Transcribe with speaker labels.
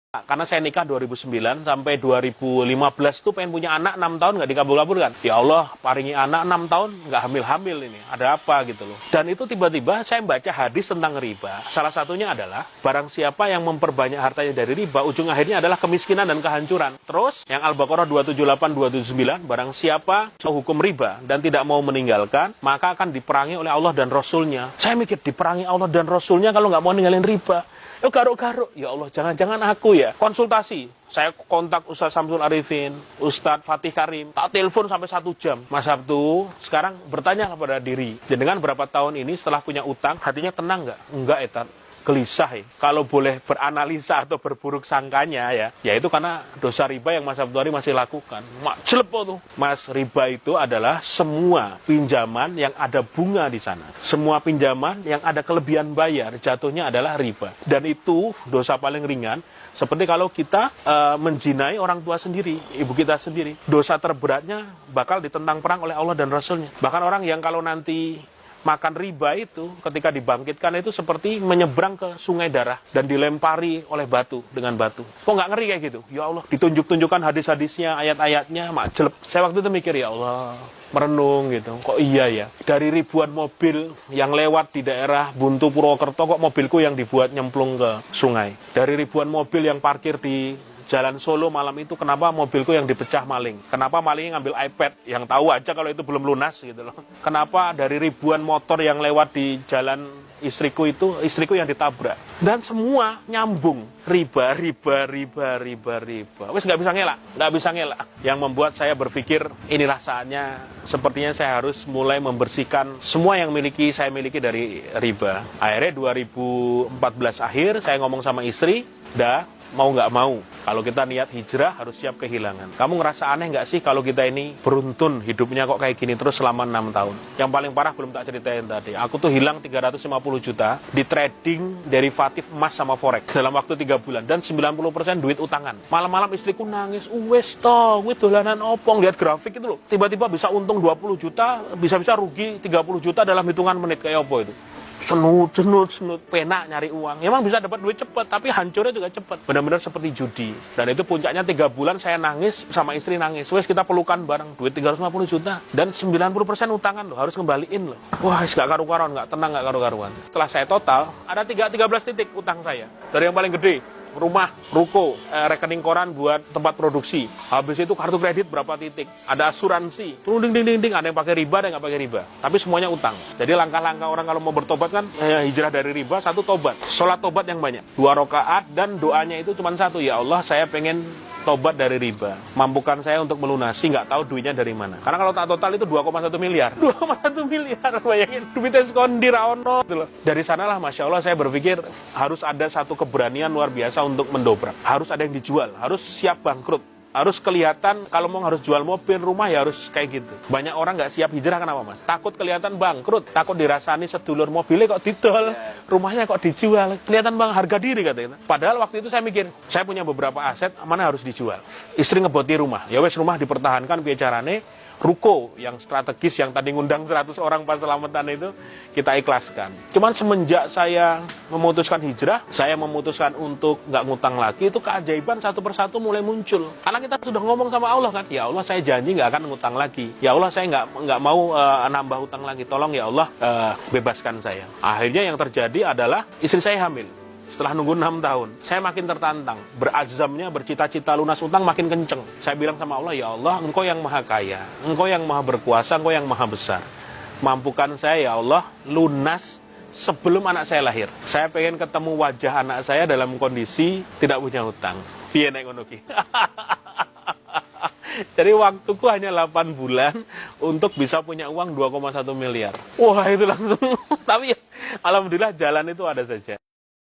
Speaker 1: Karena saya nikah 2009 sampai 2015 tuh pengen punya anak 6 tahun nggak dikabul-kabulkan. Ya Allah, paringi anak 6 tahun nggak hamil-hamil ini. Ada apa gitu loh. Dan itu tiba-tiba saya membaca hadis tentang riba. Salah satunya adalah barang siapa yang memperbanyak hartanya dari riba, ujung akhirnya adalah kemiskinan dan kehancuran. Terus yang Al-Baqarah 278-279, barang siapa hukum riba dan tidak mau meninggalkan, maka akan diperangi oleh Allah dan Rasulnya. Saya mikir diperangi Allah dan Rasulnya kalau nggak mau ninggalin riba. Garuk-garuk, ya Allah, jangan-jangan aku ya. Konsultasi, saya kontak Ustaz Samsul Arifin, Ustaz Fatih Karim, tak telepon sampai 1 jam. Mas Sabtu, sekarang bertanya kepada diri, dengan berapa tahun ini setelah punya utang, hatinya tenang nggak? Enggak, Etan. Gelisah ya. Kalau boleh beranalisa atau berburuk sangkanya ya itu karena dosa riba yang Mas Abdul masih lakukan. Celepo tuh. Mas, riba itu adalah semua pinjaman yang ada bunga di sana. Semua pinjaman yang ada kelebihan bayar jatuhnya adalah riba. Dan itu dosa paling ringan. Seperti kalau kita menjinai orang tua sendiri, ibu kita sendiri. Dosa terberatnya bakal ditentang perang oleh Allah dan Rasulnya. Bahkan orang yang kalau nanti makan riba itu ketika dibangkitkan itu seperti menyeberang ke sungai darah dan dilempari oleh batu dengan batu. Kok nggak ngeri kayak gitu? Ya Allah, ditunjuk-tunjukkan hadis-hadisnya, ayat-ayatnya, jelek. Saya waktu itu mikir, ya Allah, merenung gitu. Kok iya ya? Dari ribuan mobil yang lewat di daerah Buntu Purwokerto, kok mobilku yang dibuat nyemplung ke sungai? Dari ribuan mobil yang parkir di Jalan Solo malam itu, kenapa mobilku yang dipecah maling? Kenapa malingnya ngambil iPad? Yang tahu aja kalau itu belum lunas gitu loh. Kenapa dari ribuan motor yang lewat di jalan istriku itu, istriku yang ditabrak? Dan semua nyambung. Riba. Wes nggak bisa ngelak. Yang membuat saya berpikir, inilah saatnya, sepertinya saya harus mulai membersihkan semua yang saya miliki dari riba. Akhirnya 2014 akhir, saya ngomong sama istri, mau nggak mau, kalau kita niat hijrah harus siap kehilangan. Kamu ngerasa aneh nggak sih kalau kita ini beruntun hidupnya kok kayak gini terus selama 6 tahun? Yang paling parah belum tak ceritain tadi. Aku tuh hilang 350 juta di trading derivatif emas sama forex dalam waktu 3 bulan. Dan 90% duit utangan. Malam-malam istriku nangis, wes toh, wes dolanan opong. Lihat grafik itu loh. Tiba-tiba bisa untung 20 juta, bisa-bisa rugi 30 juta dalam hitungan menit. Kayak apa itu? Senut, penak nyari uang. Emang bisa dapat duit cepat, tapi hancurnya juga cepat. Benar-benar seperti judi. Dan itu puncaknya 3 bulan saya nangis, sama istri nangis. Wes kita pelukan bareng, duit 350 juta. Dan 90% utangan loh, harus ngembaliin loh. Wah, gak karu-karuan, gak tenang, gak karu-karuan. Setelah saya total, ada 13 titik utang saya. Dari yang paling gede, rumah, ruko, rekening koran buat tempat produksi. Habis itu kartu kredit berapa titik. Ada asuransi. Ding, ada yang pakai riba, ada yang nggak pakai riba. Tapi semuanya utang. Jadi langkah-langkah orang kalau mau bertobat kan, hijrah dari riba, 1 tobat. Sholat tobat yang banyak. 2 rakaat dan doanya itu cuma 1. Ya Allah, saya pengen tobat dari riba. Mampukan saya untuk melunasi, nggak tahu duitnya dari mana. Karena kalau tak total itu 2,1 miliar. 2,1 miliar, bayangin. Duitnya sekondi raono. Dari sanalah, Masya Allah, saya berpikir harus ada satu keberanian luar biasa untuk mendobrak. Harus ada yang dijual, harus siap bangkrut. Harus kelihatan, kalau mau harus jual mobil, rumah ya harus kayak gitu. Banyak orang nggak siap hijrah, kenapa Mas? Takut kelihatan bangkrut, takut dirasani sedulur mobilnya kok didol, rumahnya kok dijual. Kelihatan bang, harga diri katanya. Padahal waktu itu saya mikir, saya punya beberapa aset, mana harus dijual. Istri ngeboti rumah, ya wes rumah dipertahankan bicarane. Ruko yang strategis yang tadi ngundang 100 orang pas selamatan itu kita ikhlaskan. Cuman semenjak saya memutuskan hijrah, saya memutuskan untuk nggak ngutang lagi, itu keajaiban satu persatu mulai muncul. Karena kita sudah ngomong sama Allah kan, ya Allah saya janji nggak akan ngutang lagi. Ya Allah saya nggak mau nambah utang lagi. Tolong ya Allah bebaskan saya. Akhirnya yang terjadi adalah istri saya hamil. Setelah nunggu 6 tahun, saya makin tertantang. Berazamnya, bercita-cita lunas utang makin kenceng. Saya bilang sama Allah, ya Allah, Engkau yang maha kaya, Engkau yang maha berkuasa, Engkau yang maha besar. Mampukan saya, ya Allah, lunas sebelum anak saya lahir. Saya pengen ketemu wajah anak saya dalam kondisi tidak punya hutang. Piye nek ngono ki? Jadi waktuku hanya 8 bulan untuk bisa punya uang 2,1 miliar. Wah, itu langsung. Tapi alhamdulillah jalan itu ada saja.